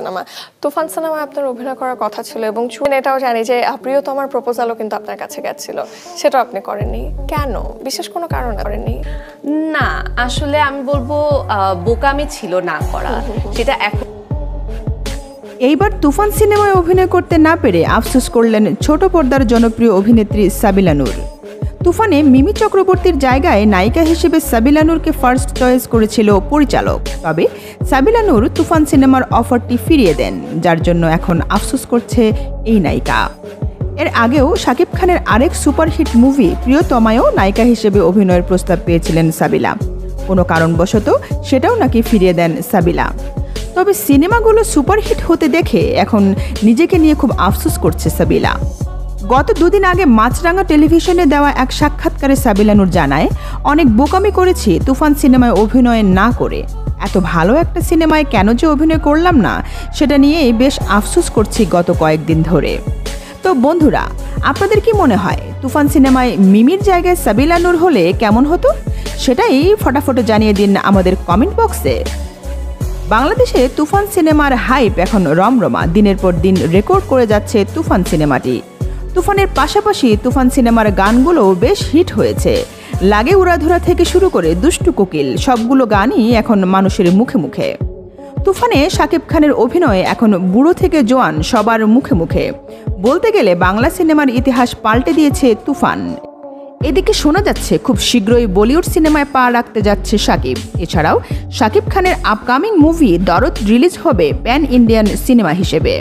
Cinema. তুফান সিনেমায় আপনার অভিনয় করার কথা ছিল এবং এটাও জানি যে প্রিয়তমার প্রপোজালও কিন্তু আপনার কাছে গেছিল, সেটা আপনি করেননি কেন? বিশেষ কোনো কারণে করেননি? না, আসলে আমি বলবো বোকামি ছিল না করা, সেটা এখন। এইবার তুফান সিনেমায় অভিনয় করতে না পেরে আফসোস করলেন ছোট পর্দার জনপ্রিয় অভিনেত্রী সাবিলা নূর। তুফানে মিমি চক্রবর্তীর জায়গায় নায়িকা হিসেবে সাবিলা নূরকে ফার্স্ট চয়েস করেছিল পরিচালক, তবে সাবিলা নূর তুফান সিনেমার অফারটি ফিরিয়ে দেন, যার জন্য এখন আফসোস করছে এই নায়িকা। এর আগেও শাকিব খানের আরেক সুপারহিট মুভি প্রিয়তমায়ও নায়িকা হিসেবে অভিনয়ের প্রস্তাব পেয়েছিলেন সাবিলা। কোনো কারণবশত সেটাও নাকি ফিরিয়ে দেন সাবিলা। তবে সিনেমাগুলো সুপারহিট হতে দেখে এখন নিজেকে নিয়ে খুব আফসোস করছে সাবিলা। গত দুদিন আগে মাছরাঙা টেলিভিশনে দেওয়া এক সাক্ষাৎকারে সাবিলা নূর জানায়, অনেক বোকামি করেছি তুফান সিনেমায় অভিনয় না করে, এত ভালো একটা সিনেমায় কেন যে অভিনয় করলাম না সেটা নিয়েই বেশ আফসোস করছি গত কয়েকদিন ধরে। তো বন্ধুরা, আপনাদের কি মনে হয় তুফান সিনেমায় মিমির জায়গায় সাবিলা নূর হলে কেমন হতো? সেটাই ফটাফট জানিয়ে দিন আমাদের কমেন্ট বক্সে। বাংলাদেশে তুফান সিনেমার হাইপ এখন রমরমা, দিনের পর দিন রেকর্ড করে যাচ্ছে তুফান সিনেমাটি। তুফানের পাশাপাশি তুফান সিনেমার গানগুলো বেশ হিট হয়েছে। লাগে উড়াধুরা থেকে শুরু করে দুষ্টু কোকিল, সবগুলো গানই এখন মানুষের মুখে মুখে। তুফানে শাকিব খানের অভিনয় এখন বুড়ো থেকে জোয়ান সবার মুখে মুখে। বলতে গেলে বাংলা সিনেমার ইতিহাস পাল্টে দিয়েছে তুফান। এদিকে শোনা যাচ্ছে খুব শীঘ্রই বলিউড সিনেমায় পা রাখতে যাচ্ছে শাকিব। এছাড়াও শাকিব খানের আপকামিং মুভি দরদ রিলিজ হবে প্যান ইন্ডিয়ান সিনেমা হিসেবে।